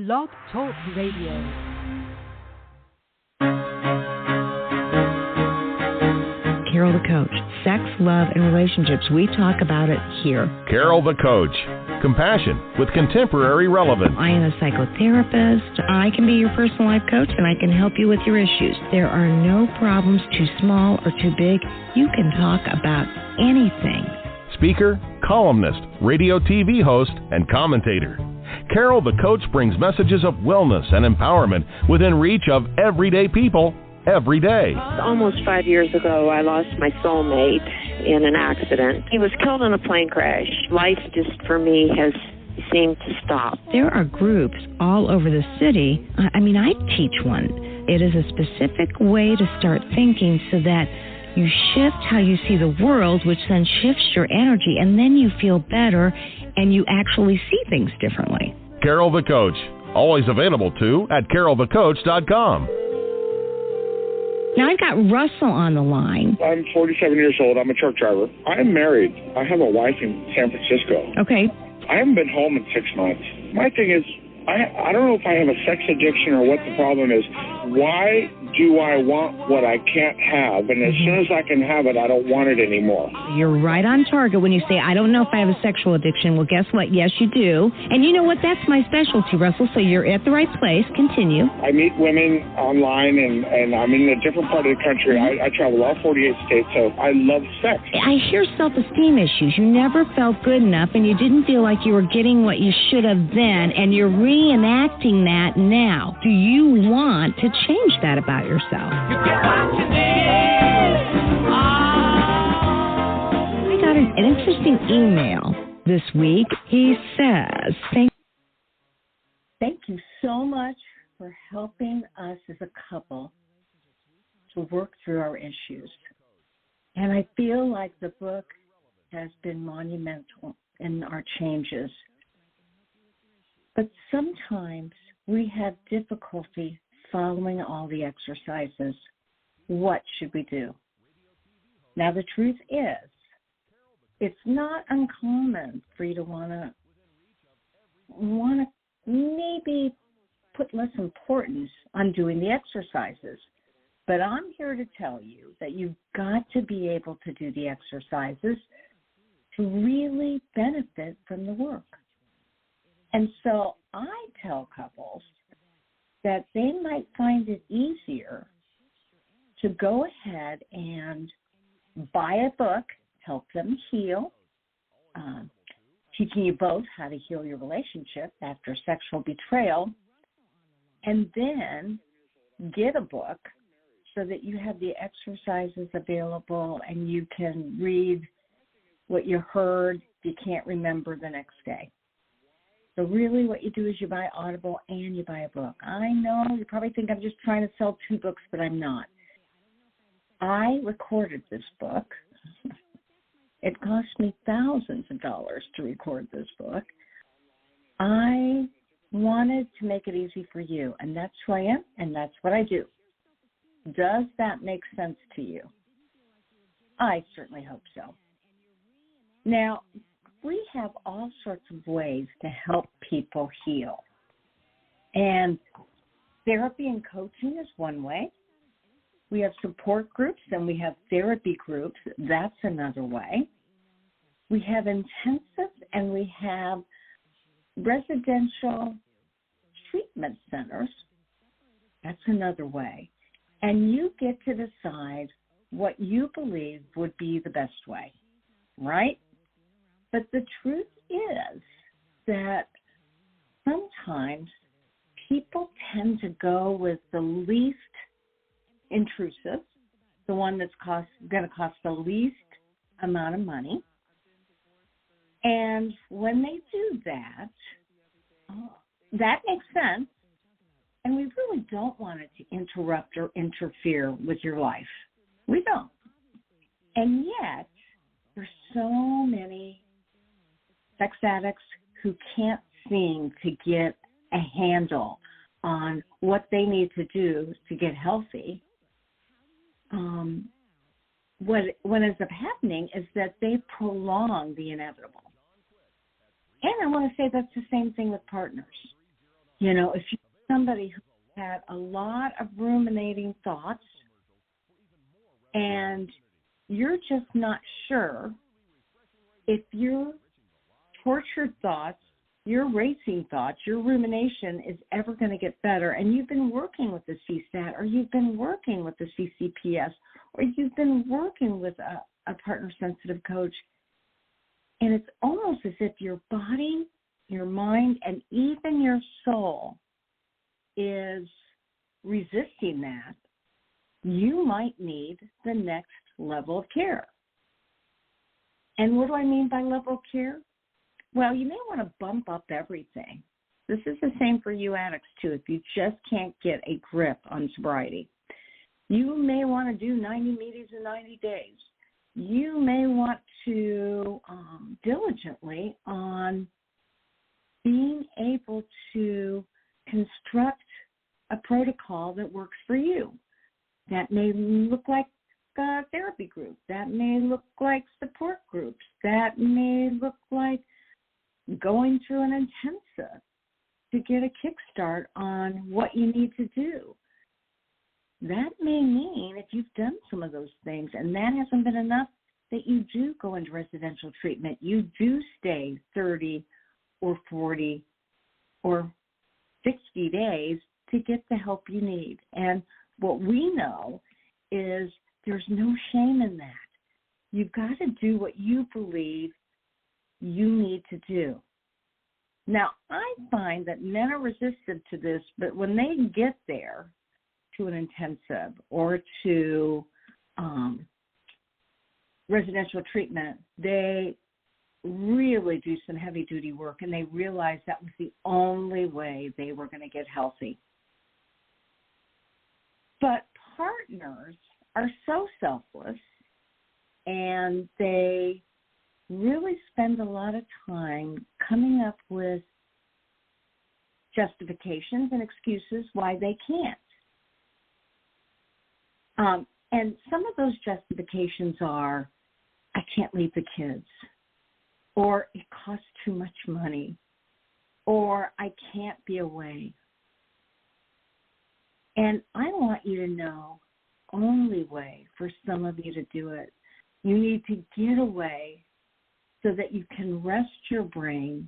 Blog Talk Radio. Carol the Coach. Sex, love, and relationships. We talk about it here. Carol the Coach. Compassion with contemporary relevance. I am a psychotherapist. I can be your personal life coach, and I can help you with your issues. There are no problems too small or too big. You can talk about anything. Speaker, columnist, radio TV host, and commentator. Carol the Coach brings messages of wellness and empowerment within reach of everyday people every day. Almost 5 years ago, I lost my soulmate in an accident. He was killed in a plane crash. Life just, for me, has seemed to stop. There are groups all over the city. I teach one. It is a specific way to start thinking so that you shift how you see the world, which then shifts your energy, and then you feel better and you actually see things differently. Carol the Coach. Always available, too, at carolthecoach.com. Now, I've got Russell on the line. I'm 47 years old. I'm a truck driver. I'm married. I have a wife in San Francisco. Okay. I haven't been home in 6 months. My thing is, I don't know if I have a sex addiction or what the problem is. Why do I want what I can't have? And as soon as I can have it, I don't want it anymore. You're right on target when you say, I don't know if I have a sexual addiction. Well, guess what? Yes, you do. And you know what? That's my specialty, Russell. So you're at the right place. Continue. I meet women online, and I'm in a different part of the country. I travel all 48 states, so I love sex. I hear self-esteem issues. You never felt good enough, and you didn't feel like you were getting what you should have then, and you're reenacting that now. Do you want to change that about yourself? You get what you need. I got an interesting email this week. He says, Thank you so much for helping us as a couple to work through our issues. And I feel like the book has been monumental in our changes. But sometimes we have difficulty following all the exercises. What should we do? Now, the truth is, it's not uncommon for you to want to maybe put less importance on doing the exercises. But I'm here to tell you that you've got to be able to do the exercises to really benefit from the work. And so I tell couples that they might find it easier to go ahead and buy a book, Help Them Heal, teaching you both how to heal your relationship after sexual betrayal, and then get a book so that you have the exercises available and you can read what you heard if you can't remember the next day. So really what you do is you buy Audible and you buy a book. I know you probably think I'm just trying to sell 2 books, but I'm not. I recorded this book. It cost me thousands of dollars to record this book. I wanted to make it easy for you, and that's who I am, and that's what I do. Does that make sense to you? I certainly hope so. Now, we have all sorts of ways to help people heal. And therapy and coaching is one way. We have support groups and we have therapy groups. That's another way. We have intensive and we have residential treatment centers. That's another way. And you get to decide what you believe would be the best way, right? But the truth is that sometimes people tend to go with the least intrusive, the one that's going to cost the least amount of money. And when they do that, that makes sense. And we really don't want it to interrupt or interfere with your life. We don't. And yet, there's so many sex addicts who can't seem to get a handle on what they need to do to get healthy. What ends up happening is that they prolong the inevitable. And I want to say that's the same thing with partners. You know, if you're somebody who had a lot of ruminating thoughts and you're just not sure if your tortured thoughts, your racing thoughts, your rumination is ever going to get better, and you've been working with the CSAT, or you've been working with the CCPS, or you've been working with a partner-sensitive coach, and it's almost as if your body, your mind, and even your soul is resisting that, you might need the next level of care. And what do I mean by level of care? Well, you may want to bump up everything. This is the same for you addicts, too, if you just can't get a grip on sobriety. You may want to do 90 meetings in 90 days. You may want to diligently on being able to construct a protocol that works for you. That may look like a therapy group. That may look like support groups. That may look like going through an intensive to get a kickstart on what you need to do. That may mean, if you've done some of those things and that hasn't been enough, that you do go into residential treatment. You do stay 30 or 40 or 60 days to get the help you need. And what we know is there's no shame in that. You've got to do what you believe you need to do. Now, I find that men are resistant to this, but when they get there to an intensive or to residential treatment, they really do some heavy-duty work, and they realize that was the only way they were going to get healthy. But partners are so selfless, and they really spend a lot of time coming up with justifications and excuses why they can't. And some of those justifications are, I can't leave the kids, or it costs too much money, or I can't be away. And I want you to know, only way for some of you to do it, you need to get away so that you can rest your brain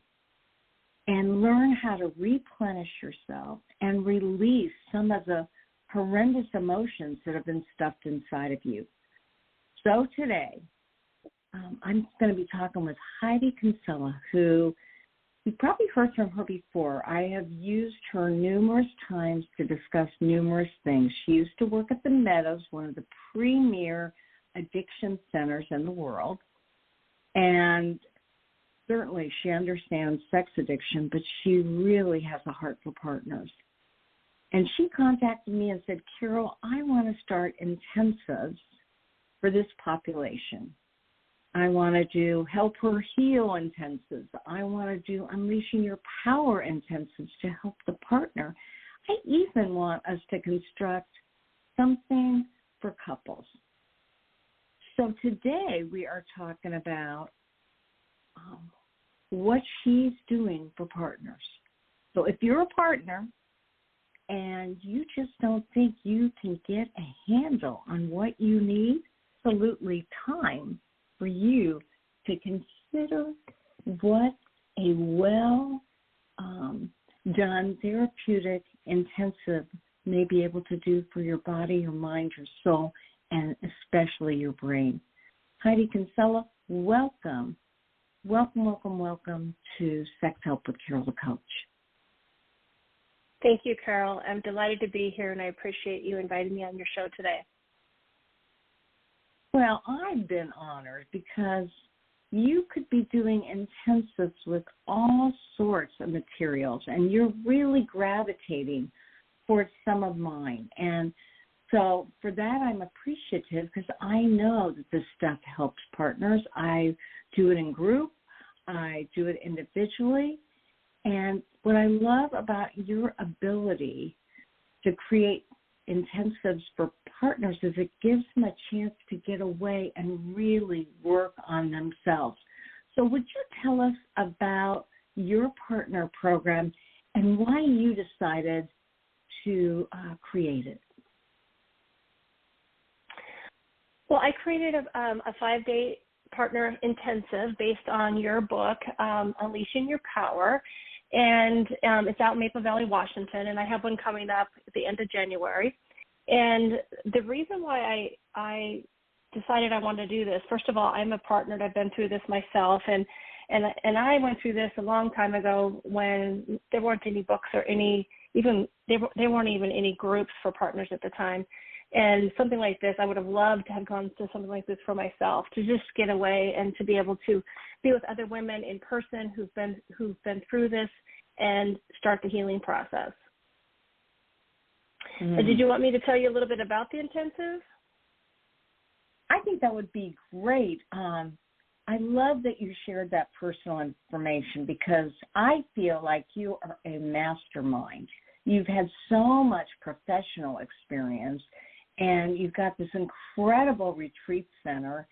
and learn how to replenish yourself and release some of the horrendous emotions that have been stuffed inside of you. So today, I'm going to be talking with Heidi Kinsella, who you've probably heard from her before. I have used her numerous times to discuss numerous things. She used to work at the Meadows, one of the premier addiction centers in the world. And certainly she understands sex addiction, but she really has a heart for partners. And she contacted me and said, Carol, I want to start intensives for this population. I want to do Help Her Heal intensives. I want to do Unleashing Your Power intensives to help the partner. I even want us to construct something for couples. So today we are talking about what she's doing for partners. So if you're a partner and you just don't think you can get a handle on what you need, absolutely time for you to consider what a done therapeutic intensive may be able to do for your body, your mind, your soul, and especially your brain. Heidi Kinsella, welcome. Welcome, welcome, welcome to Sex Help with Carol the Coach. Thank you, Carol. I'm delighted to be here, and I appreciate you inviting me on your show today. Well, I've been honored because you could be doing intensives with all sorts of materials, and you're really gravitating towards some of mine. And so for that, I'm appreciative because I know that this stuff helps partners. I do it in group. I do it individually. And what I love about your ability to create intensives for partners is it gives them a chance to get away and really work on themselves. So would you tell us about your partner program and why you decided to create it. Well, I created a 5-day partner intensive based on your book, Unleashing Your Power, and it's out in Maple Valley, Washington, and I have one coming up at the end of January. And the reason why I decided I wanted to do this, first of all, I'm a partner and I've been through this myself, and I went through this a long time ago when there weren't any books or there weren't even any groups for partners at the time. And something like this, I would have loved to have gone through something like this for myself, to just get away and to be able to be with other women in person who've been through this and start the healing process. Did you want me to tell you a little bit about the intensive? I think that would be great. I love that you shared that personal information because I feel like you are a mastermind. You've had so much professional experience, and you've got this incredible retreat center,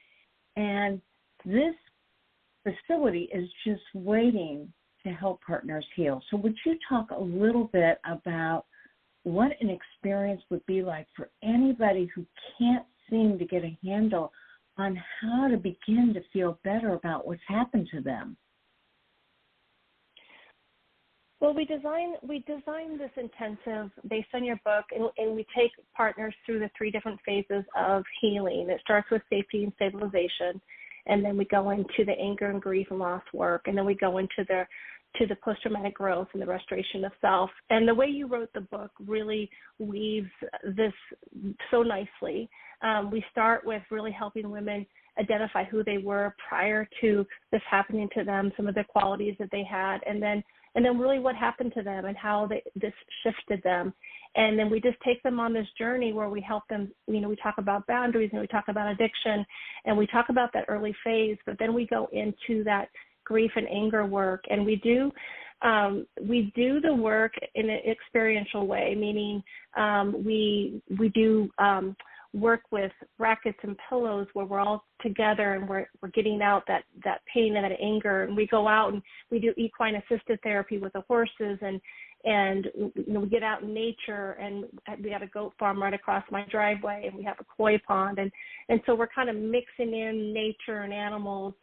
and this facility is just waiting to help partners heal. So would you talk a little bit about what an experience would be like for anybody who can't seem to get a handle on how to begin to feel better about what's happened to them? Well, we designed this intensive based on your book, and we take partners through the 3 different phases of healing. It starts with safety and stabilization, and then we go into the anger and grief and loss work, and then we go into the post-traumatic growth and the restoration of self. And the way you wrote the book really weaves this so nicely. We start with really helping women identify who they were prior to this happening to them, some of the qualities that they had, and then really what happened to them and how this shifted them. And then we just take them on this journey where we help them, we talk about boundaries and we talk about addiction and we talk about that early phase, but then we go into that grief and anger work, and we do the work in an experiential way, meaning we do work with rackets and pillows where we're all together and we're getting out that pain and that anger, and we go out and we do equine assisted therapy with the horses, and we get out in nature, and we have a goat farm right across my driveway, and we have a koi pond, and so we're kind of mixing in nature and animals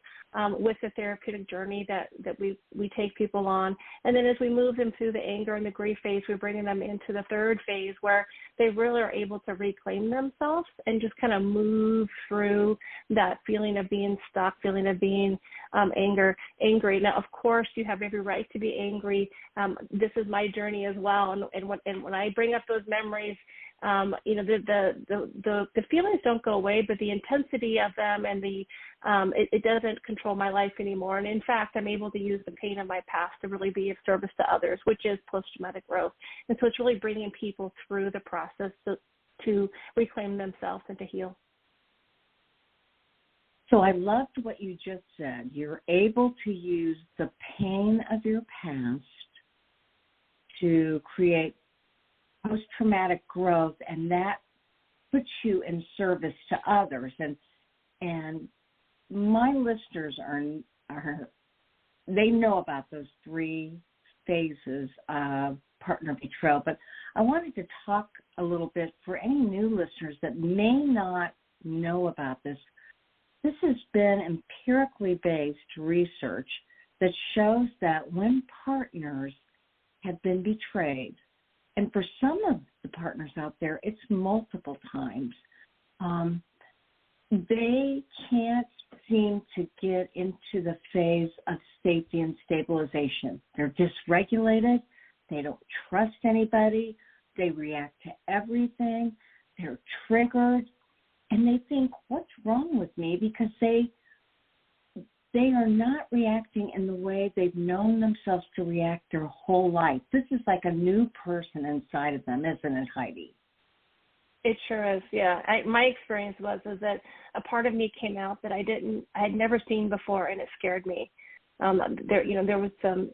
with the therapeutic journey that we take people on. And then as we move them through the anger and the grief phase, we're bringing them into the 3rd phase where they really are able to reclaim themselves and just kind of move through that feeling of being stuck, feeling of being angry. Now, of course, you have every right to be angry. This is my journey as well. And when I bring up those memories, the feelings don't go away, but the intensity of them and it doesn't control my life anymore. And in fact, I'm able to use the pain of my past to really be of service to others, which is post-traumatic growth. And so it's really bringing people through the process to reclaim themselves and to heal. So I loved what you just said. You're able to use the pain of your past to create post-traumatic growth, and that puts you in service to others. And my listeners they know about those 3 phases of partner betrayal, but I wanted to talk a little bit for any new listeners that may not know about this. This has been empirically based research that shows that when partners have been betrayed, and for some of the partners out there, it's multiple times, they can't seem to get into the phase of safety and stabilization. They're dysregulated. They don't trust anybody. They react to everything. They're triggered. And they think, what's wrong with me? Because they are not reacting in the way they've known themselves to react their whole life. This is like a new person inside of them, isn't it, Heidi? It sure is, yeah. My experience was that a part of me came out that I had never seen before, and it scared me. There was some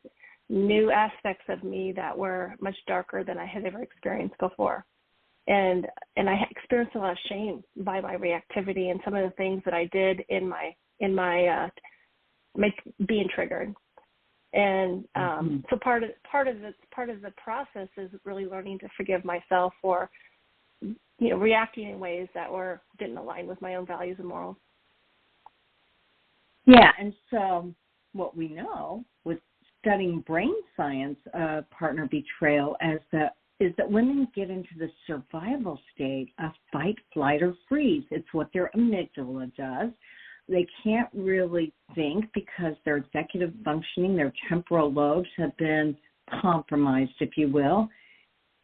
new aspects of me that were much darker than I had ever experienced before. And I experienced a lot of shame by my reactivity and some of the things that I did in my being triggered. And so part of the process is really learning to forgive myself for, reacting in ways that didn't align with my own values and morals. Yeah, and so what we know with studying brain science of partner betrayal is that women get into the survival state of fight, flight, or freeze. It's what their amygdala does. They can't really think because their executive functioning, their temporal lobes have been compromised, if you will.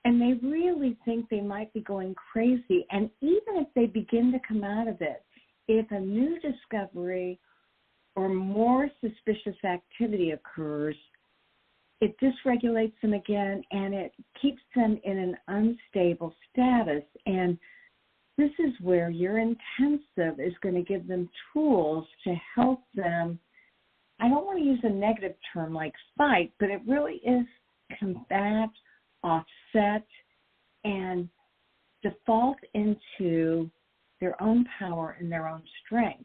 And they really think they might be going crazy. And even if they begin to come out of it, if a new discovery or more suspicious activity occurs, it dysregulates them again, and it keeps them in an unstable status. And this is where your intensive is going to give them tools to help them. I don't want to use a negative term like fight, but it really is combat, offset, and default into their own power and their own strength,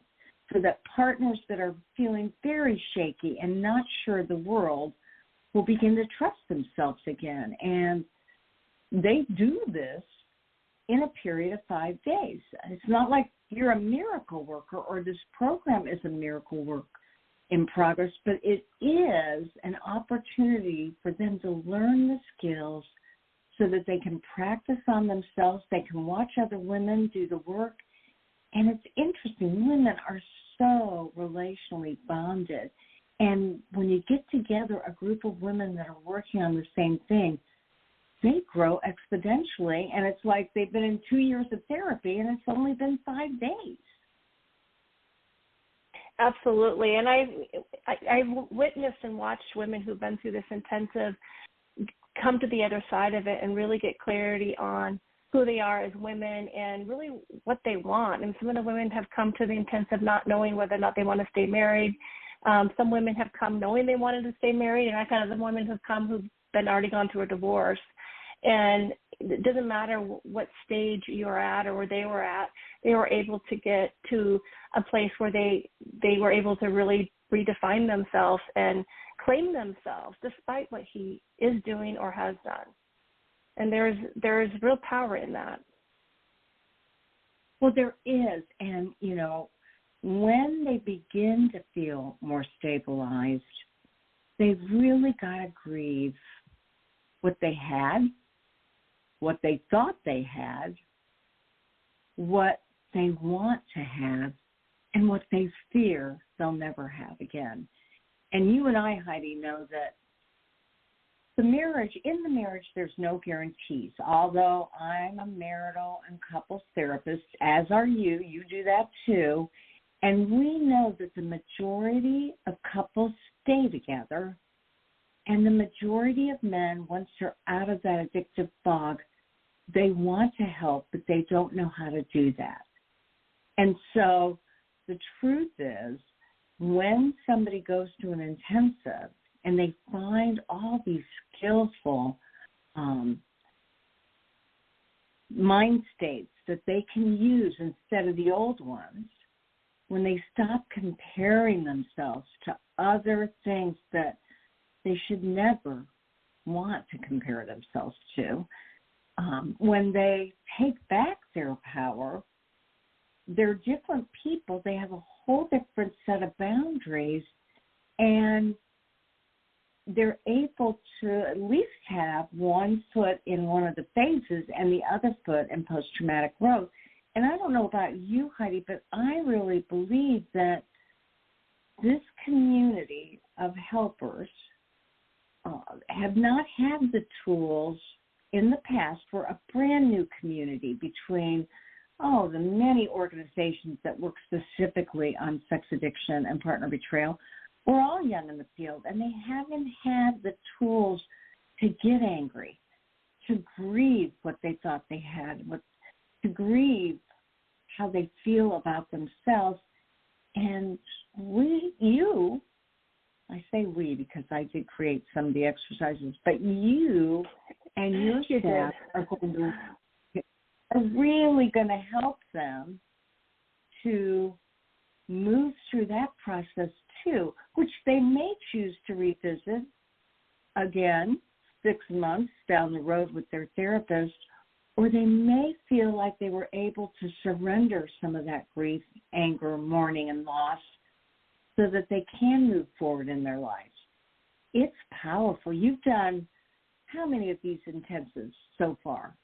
so that partners that are feeling very shaky and not sure of the world will begin to trust themselves again. And they do this in a period of 5 days. It's not like you're a miracle worker or this program is a miracle work in progress, but it is an opportunity for them to learn the skills so that they can practice on themselves. They can watch other women do the work. And it's interesting, women are so relationally bonded. And when you get together a group of women that are working on the same thing, they grow exponentially. And it's like they've been in 2 years of therapy and it's only been 5 days. Absolutely. And I've witnessed and watched women who've been through this intensive come to the other side of it and really get clarity on who they are as women and really what they want. And some of the women have come to the intensive not knowing whether or not they want to stay married. Some women have come knowing they wanted to stay married, and I kind of the women who've come who've been already gone through a divorce. And it doesn't matter what stage you're at or where they were at, they were able to get to a place where they were able to really redefine themselves and claim themselves despite what he is doing or has done. And there's real power in that. Well, there is. And, when they begin to feel more stabilized, they've really got to grieve what they had, what they thought they had, what they want to have, and what they fear they'll never have again. And you and I, Heidi, know that in the marriage, there's no guarantees. Although I'm a marital and couples therapist, as are you. You do that too. And we know that the majority of couples stay together, and the majority of men, once they're out of that addictive fog, they want to help, but they don't know how to do that. And so the truth is, when somebody goes to an intensive and they find all these skillful mind states that they can use instead of the old ones, when they stop comparing themselves to other things that they should never want to compare themselves to, when they take back their power, they're different people. They have a whole different set of boundaries, and they're able to at least have one foot in one of the phases and the other foot in post-traumatic growth. And I don't know about you, Heidi, but I really believe that this community of helpers have not had the tools in the past for a brand new community between the many organizations that work specifically on sex addiction and partner betrayal. We're all young in the field, and they haven't had the tools to get angry, to grieve what they thought they had, to grieve how they feel about themselves. And I say we because I did create some of the exercises, but you and your staff are really going to help them to move through that process too, which they may choose to revisit again 6 months down the road with their therapist, or they may feel like they were able to surrender some of that grief, anger, mourning, and loss so that they can move forward in their lives. It's powerful. You've done how many of these intensives so far?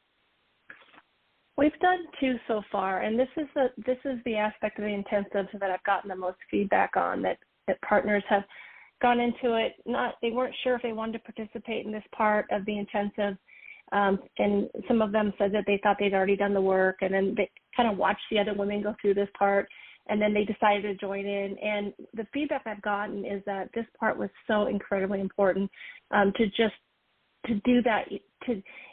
We've done 2 so far, and this is the aspect of the intensives that I've gotten the most feedback on, that partners have gone into it, they weren't sure if they wanted to participate in this part of the intensive, and some of them said that they thought they'd already done the work, and then they kind of watched the other women go through this part, and then they decided to join in. And the feedback I've gotten is that this part was so incredibly important to do that,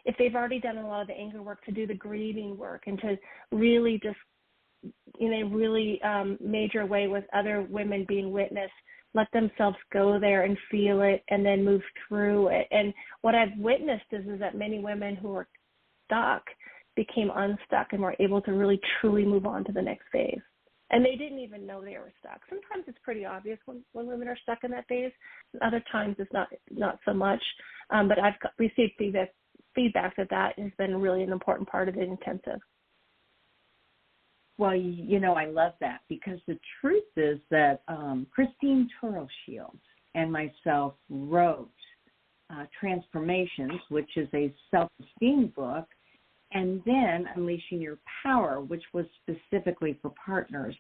if they've already done a lot of the anger work, to do the grieving work and to really just, in a really major way with other women being witness, let themselves go there and feel it and then move through it. And what I've witnessed is that many women who are stuck became unstuck and were able to really truly move on to the next phase. And they didn't even know they were stuck. Sometimes it's pretty obvious when women are stuck in that phase. Other times it's not so much. But I've received feedback that has been really an important part of the intensive. Well, I love that, because the truth is that Christine Turtleshields and myself wrote Transformations, which is a self-esteem book, and then Unleashing Your Power, which was specifically for partners.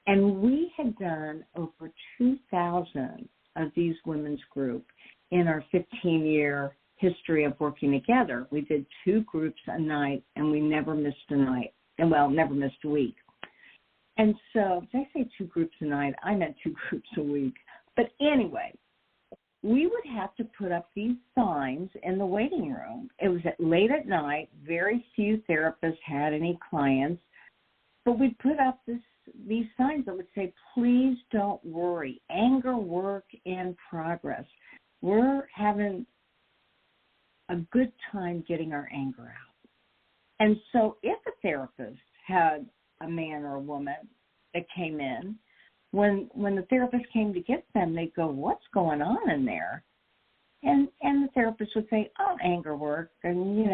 And we had done over 2,000 of these women's group in our 15-year history of working together. We did 2 groups a night, and we never missed a night. And, never missed a week. And so, if I say 2 groups a night, I meant 2 groups a week. But anyway, we would have to put up these signs in the waiting room. It was late at night. Very few therapists had any clients. But we'd put up these signs that would say, please don't worry. Anger work in progress. We're having a good time getting our anger out. And so if a therapist had a man or a woman that came in, when the therapist came to get them, they'd go, what's going on in there? And the therapist would say, anger work. And,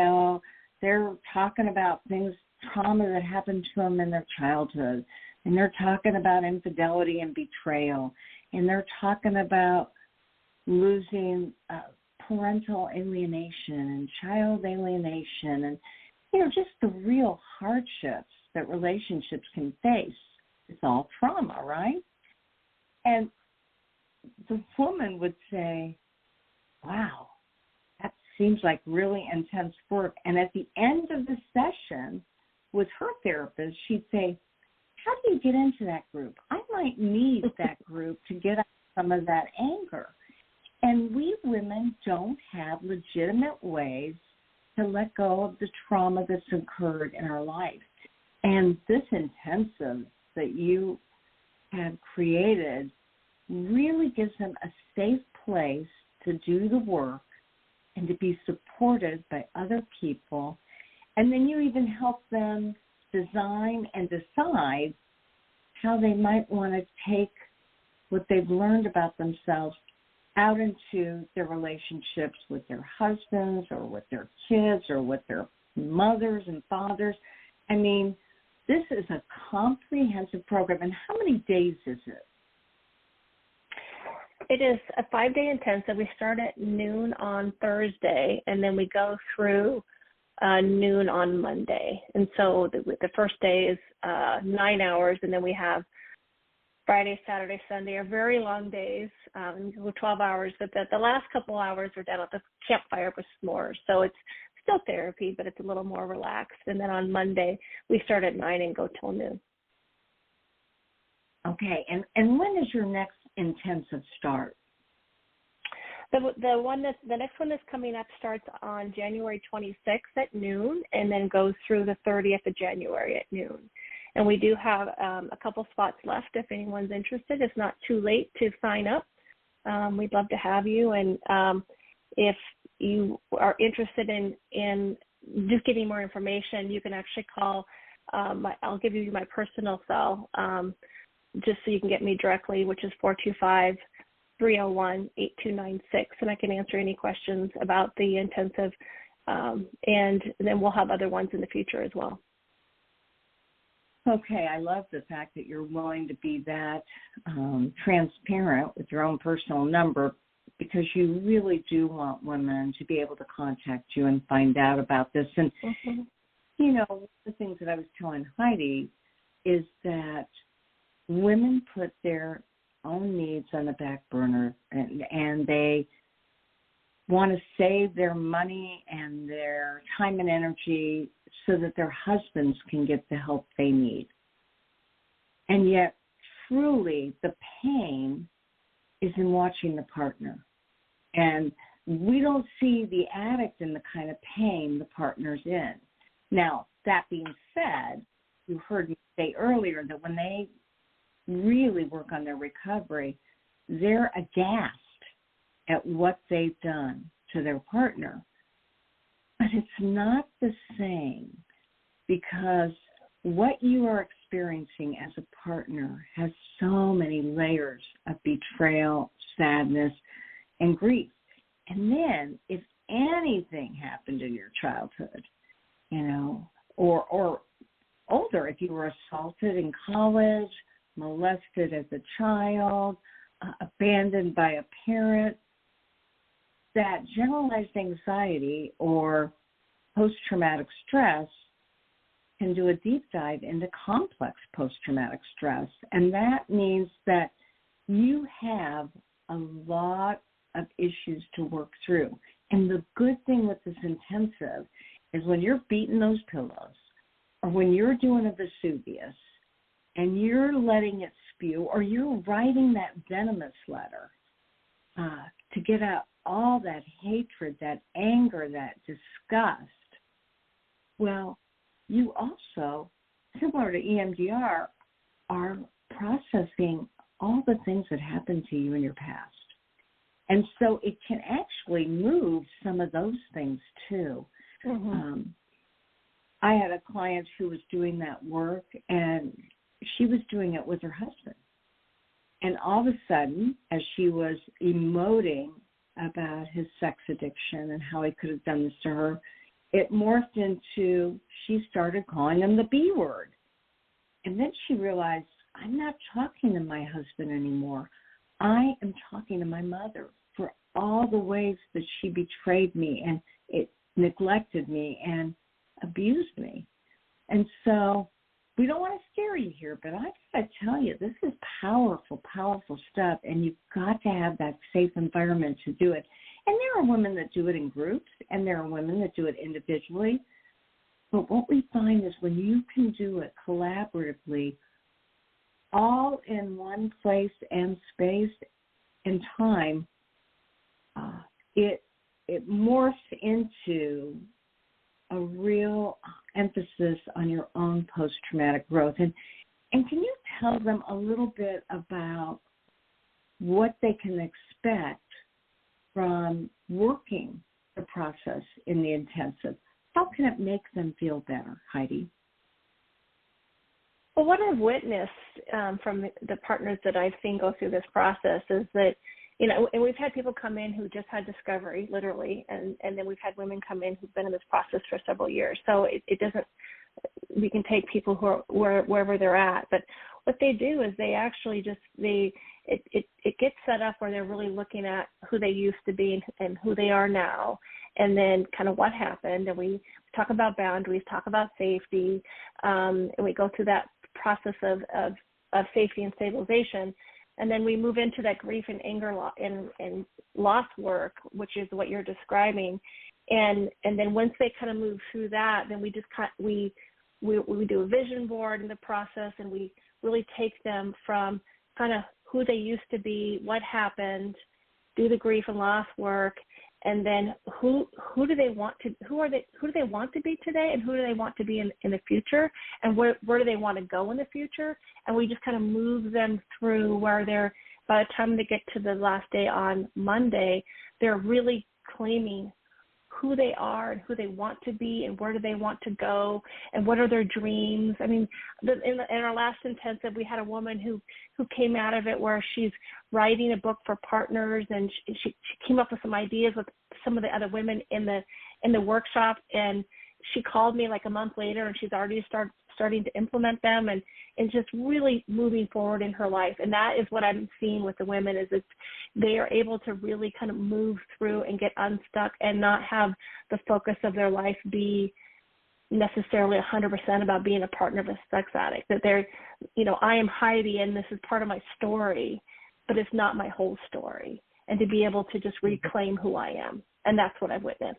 they're talking about things, trauma that happened to them in their childhood. And they're talking about infidelity and betrayal. And they're talking about losing parental alienation and child alienation and, just the real hardships that relationships can face. It's all trauma, right? And the woman would say, wow, that seems like really intense work. And at the end of the session with her therapist, she'd say, how do you get into that group? I might need that group to get out some of that anger. And we women don't have legitimate ways to let go of the trauma that's occurred in our life. And this intensive that you have created really gives them a safe place to do the work and to be supported by other people. And then you even help them design and decide how they might want to take what they've learned about themselves out into their relationships with their husbands or with their kids or with their mothers and fathers. I mean, this is a comprehensive program. And how many days is it? It is a 5-day intensive. We start at noon on Thursday, and then we go through noon on Monday. And so the first day is 9 hours, and then we have Friday, Saturday, Sunday are very long days, 12 hours, but the last couple hours are down at the campfire with s'mores. So it's still therapy, but it's a little more relaxed. And then on Monday, we start at 9 and go till noon. Okay, and when does your next intensive start? The next one that's coming up starts on January 26th at noon and then goes through the 30th of January at noon. And we do have a couple spots left if anyone's interested. It's not too late to sign up. We'd love to have you. And if you are interested in just getting more information, you can actually call. I'll give you my personal cell, just so you can get me directly, which is 425-301-8296, and I can answer any questions about the intensive, and then we'll have other ones in the future as well. Okay, I love the fact that you're willing to be that transparent with your own personal number, because you really do want women to be able to contact you and find out about this. And, you know, one of the things that I was telling Heidi is that women put their own needs on the back burner, and they want to save their money and their time and energy so that their husbands can get the help they need. And yet, truly, the pain is in watching the partner. And we don't see the addict in the kind of pain the partner's in. Now, that being said, you heard me say earlier that when they really work on their recovery, they're aghast at what they've done to their partner. But it's not the same, because what you are experiencing as a partner has so many layers of betrayal, sadness, and grief. And then if anything happened in your childhood, you know, or older, if you were assaulted in college, molested as a child, abandoned by a parent, that generalized anxiety or post-traumatic stress can do a deep dive into complex post-traumatic stress. And that means that you have a lot of issues to work through. And the good thing with this intensive is when you're beating those pillows, or when you're doing a Vesuvius and you're letting it spew, or you're writing that venomous letter to get out all that hatred, that anger, that disgust, well, you also, similar to EMDR, are processing all the things that happened to you in your past. And so it can actually move some of those things too. I had a client who was doing that work, and she was doing it with her husband. And all of a sudden, as she was emoting about his sex addiction and how he could have done this to her, it morphed into, she started calling him the B word. And then she realized, I'm not talking to my husband anymore. I am talking to my mother for all the ways that she betrayed me and it neglected me and abused me. And so we don't want to scare you here, but I got to tell you, this is powerful, powerful stuff, and you've got to have that safe environment to do it. And there are women that do it in groups, and there are women that do it individually. But what we find is when you can do it collaboratively, all in one place and space and time, it morphs into a real emphasis on your own post-traumatic growth. And can you tell them a little bit about what they can expect from working the process in the intensive? How can it make them feel better, Heidi? Well, what I've witnessed from the partners that I've seen go through this process is that, you know, and we've had people come in who just had discovery, literally, and then we've had women come in who've been in this process for several years. So it doesn't, we can take people who are wherever they're at, but what they do is they actually just, it gets set up where they're really looking at who they used to be and who they are now, and then kind of what happened, and we talk about boundaries, talk about safety, and we go through that process of safety and stabilization. And then we move into that grief and anger and loss work, which is what you're describing. And then once they kind of move through that, then we just we do a vision board in the process, and we really take them from kind of who they used to be, what happened, do the grief and loss work, and then who do they want to be today, and who do they want to be in the future, and where do they want to go in the future, and we just kind of move them through where they're, by the time they get to the last day on Monday, they're really claiming who they are and who they want to be and where do they want to go and what are their dreams. I mean, in our last intensive, we had a woman who came out of it where she's writing a book for partners, and she came up with some ideas with some of the other women in the workshop, and she called me like a month later, and she's already starting to implement them and just really moving forward in her life. And that is what I'm seeing with the women, is that they are able to really kind of move through and get unstuck and not have the focus of their life be necessarily 100% about being a partner of a sex addict. That they're, I am Heidi and this is part of my story, but it's not my whole story. And to be able to just reclaim who I am. And that's what I've witnessed.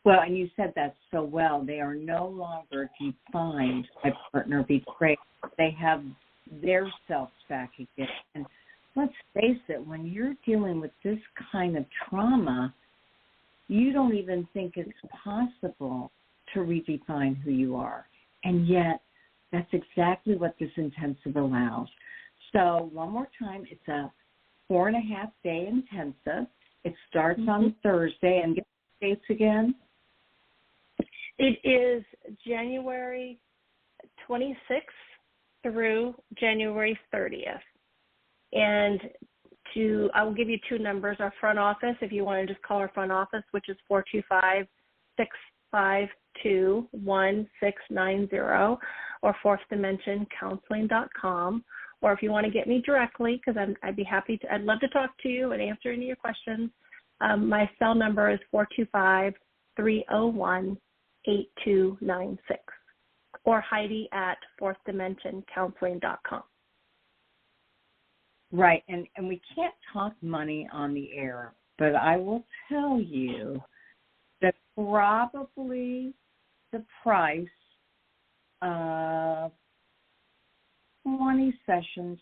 Well, and you said that so well. They are no longer defined by partner betrayal. They have their selves back again. And let's face it, when you're dealing with this kind of trauma, you don't even think it's possible to redefine who you are. And yet, that's exactly what this intensive allows. So one more time, it's a 4.5-day intensive. It starts on Thursday. And get the dates again. It is January 26th through January 30th. And I will give you two numbers. Our front office, if you want to just call our front office, which is 425-652-1690, or fourthdimensioncounseling.com. Or if you want to get me directly, because I'd be happy to, I'd love to talk to you and answer any of your questions. My cell number is 425-301-8296, or Heidi at fourthdimensioncounseling.com. Right, and we can't talk money on the air, but I will tell you that probably the price of 20 sessions,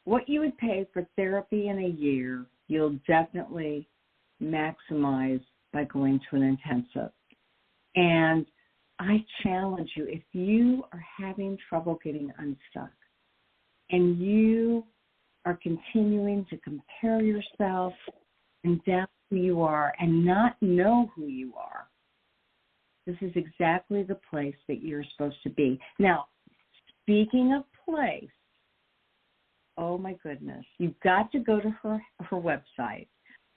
what you would pay for therapy in a year, you'll definitely maximize by going to an intensive. And I challenge you, if you are having trouble getting unstuck and you are continuing to compare yourself and doubt who you are and not know who you are, this is exactly the place that you're supposed to be. Now, speaking of place, oh my goodness, you've got to go to her website.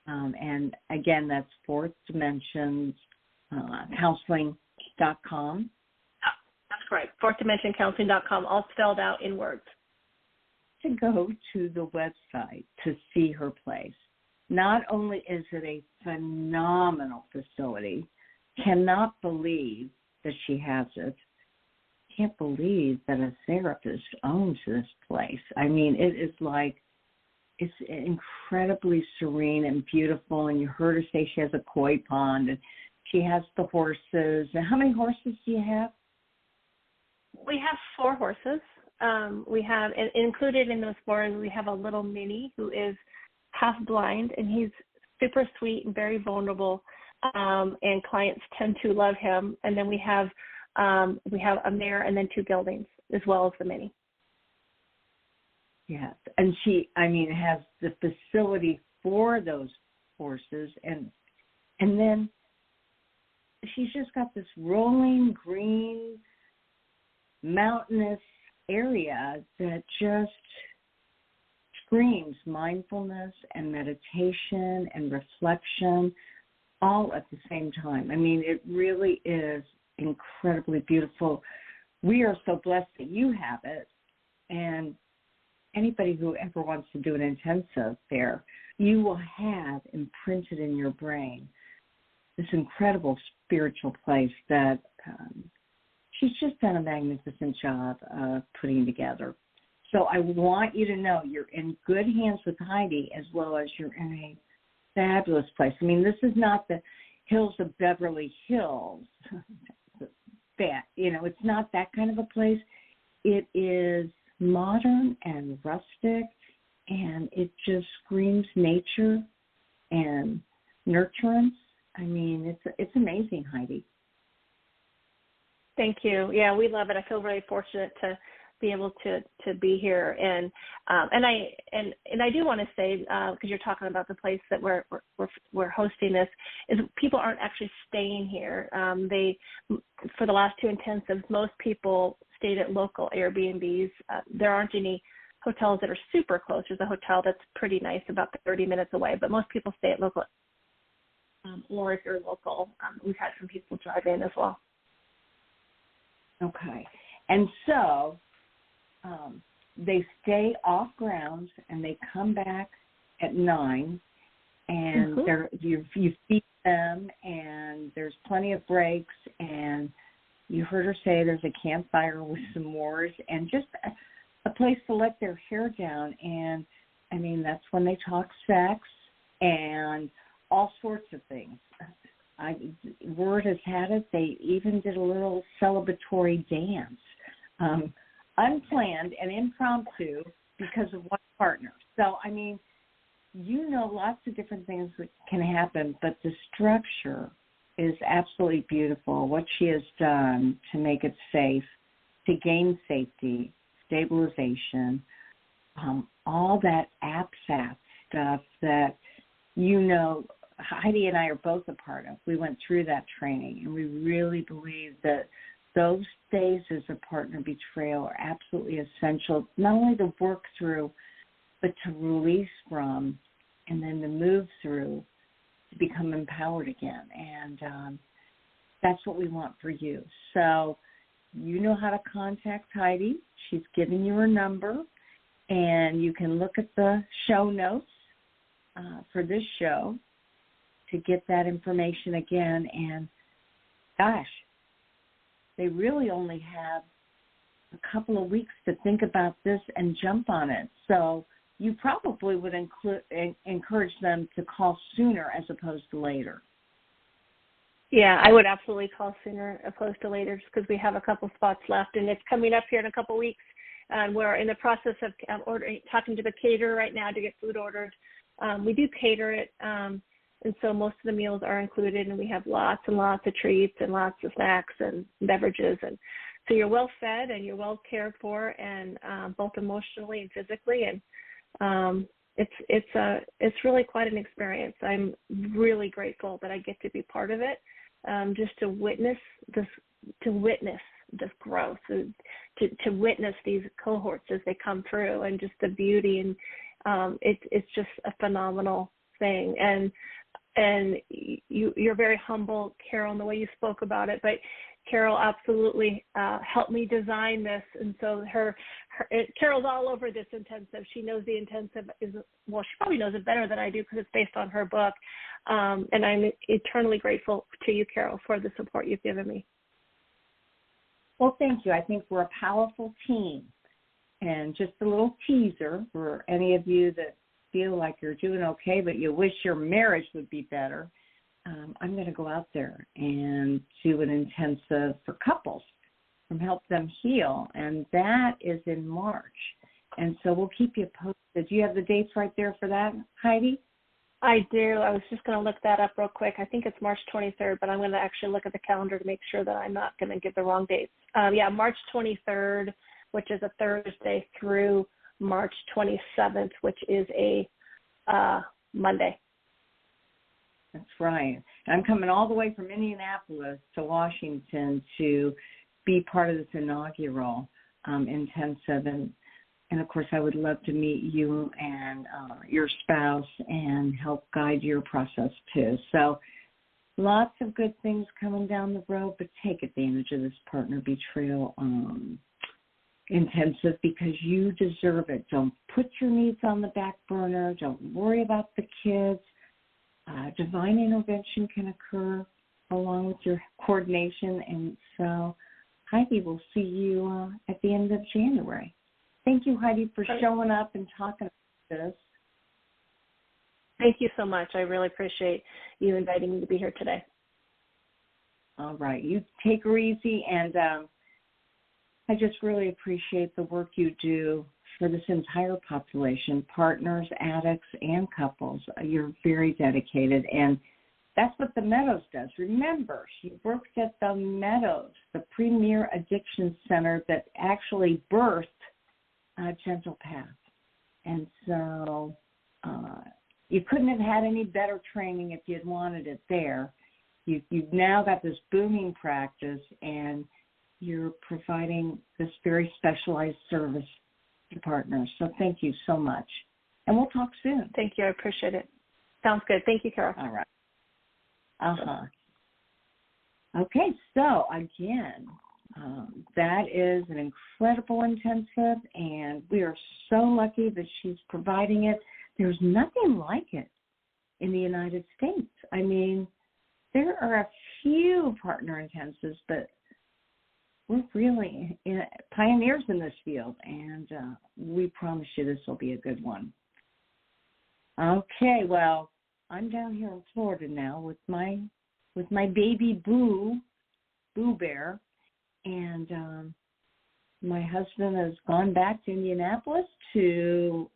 And again, that's fourthdimensioncounseling.com. That's correct. fourthdimensioncounseling.com, all spelled out in words. To go to the website to see her place. Not only is it a phenomenal facility, cannot believe that she has it. Can't believe that a therapist owns this place. I mean, it is like, it's incredibly serene and beautiful. And you heard her say she has a koi pond and she has the horses. And how many horses do you have? We have 4 horses. We have, included in those 4, we have a little mini who is half blind, and he's super sweet and very vulnerable. And clients tend to love him. And then we have a mare and then 2 geldings as well as the mini. Yes, and she, has the facility for those horses, and then she's just got this rolling green mountainous area that just screams mindfulness and meditation and reflection all at the same time. It really is incredibly beautiful. We are so blessed that you have it, and anybody who ever wants to do an intensive there, you will have imprinted in your brain this incredible spiritual place that she's just done a magnificent job of putting together. So I want you to know you're in good hands with Heidi, as well as you're in a fabulous place. This is not the hills of Beverly Hills. It's not that kind of a place. It is modern and rustic, and it just screams nature and nurturance. It's amazing, Heidi. Thank you. Yeah, we love it. I feel very fortunate be able to be here. And I do want to say, because you're talking about the place that we're hosting this, is people aren't actually staying here. For the last 2 intensives, most people stayed at local Airbnbs. There aren't any hotels that are super close. There's a hotel that's pretty nice, about 30 minutes away, but most people stay at local. Or if you're local, we've had some people drive in as well. Okay. And so they stay off grounds and they come back at 9, and you feed them, and there's plenty of breaks, and you heard her say there's a campfire with some s'mores and just a place to let their hair down. And, I mean, that's when they talk sex and all sorts of things. Word has had it, they even did a little celebratory dance, unplanned and impromptu because of one partner. So, I mean, lots of different things that can happen, but the structure is absolutely beautiful. What she has done to make it safe, to gain safety, stabilization, all that ABSAT stuff that Heidi and I are both a part of. We went through that training, and we really believe that those phases of partner betrayal are absolutely essential, not only to work through, but to release from, and then to move through, to become empowered again. And that's what we want for you. So you know how to contact Heidi. She's given you her number, and you can look at the show notes for this show to get that information again. And gosh, they really only have a couple of weeks to think about this and jump on it. So you probably would encourage them to call sooner as opposed to later. Yeah, I would absolutely call sooner opposed to later, just because we have a couple spots left, and it's coming up here in a couple of weeks. We're in the process of talking to the caterer right now to get food ordered. We do cater it, and so most of the meals are included, and we have lots and lots of treats and lots of snacks and beverages, and so you're well fed and you're well cared for, and both emotionally and physically, and it's really quite an experience. I'm really grateful that I get to be part of it, just to witness this growth, to witness these cohorts as they come through, and just the beauty, and it's just a phenomenal thing. And you're very humble, Carol, in the way you spoke about it, but Carol absolutely helped me design this, and so Carol's all over this intensive. She knows the intensive she probably knows it better than I do because it's based on her book, and I'm eternally grateful to you, Carol, for the support you've given me. Well, thank you. I think we're a powerful team, and just a little teaser for any of you that feel like you're doing okay, but you wish your marriage would be better. I'm going to go out there and do an intensive for couples from Help Them Heal, and that is in March. And so we'll keep you posted. Do you have the dates right there for that, Heidi? I do. I was just going to look that up real quick. I think it's March 23rd, but I'm going to actually look at the calendar to make sure that I'm not going to give the wrong dates. March 23rd, which is a Thursday, through March 27th, which is a Monday. That's right. And I'm coming all the way from Indianapolis to Washington to be part of this inaugural intensive. And, of course, I would love to meet you and your spouse and help guide your process, too. So lots of good things coming down the road, but take advantage of this partner betrayal intensive because you deserve it. Don't put your needs on the back burner. Don't worry about the kids. Divine intervention can occur along with your coordination. And so Heidi will see you at the end of January. Thank you, Heidi, for showing up and talking about this. Thank you so much. I really appreciate you inviting me to be here today. All right. You take her easy, and I just really appreciate the work you do for this entire population, partners, addicts, and couples. You're very dedicated, and That's what the Meadows does. Remember, she worked at the Meadows, the premier addiction center that actually birthed Gentle Path. And so you couldn't have had any better training if you'd wanted it there. You've now got this booming practice, and you're providing this very specialized service to partners. So thank you so much. And we'll talk soon. Thank you. I appreciate it. Sounds good. Thank you, Carol. All right. Okay, so again, that is an incredible intensive, and we are so lucky that she's providing it. There's nothing like it in the United States. I mean, there are a few partner intensives, but we're really pioneers in this field, and we promise you this will be a good one. Okay, well, I'm down here in Florida now with my baby Boo Bear, and my husband has gone back to Indianapolis to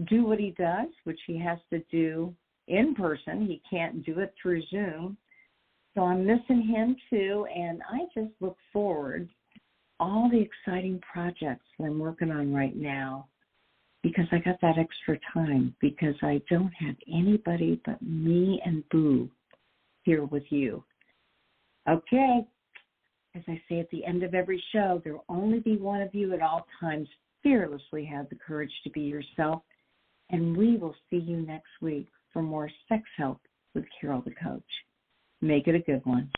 do what he does, which he has to do in person. He can't do it through Zoom. So I'm missing him too, and I just look forward to all the exciting projects that I'm working on right now, because I got that extra time, because I don't have anybody but me and Boo here with you. Okay, as I say at the end of every show, there will only be one of you at all times. Fearlessly have the courage to be yourself, and we will see you next week for more Sex Help with Carol the Coach. Make it a good one.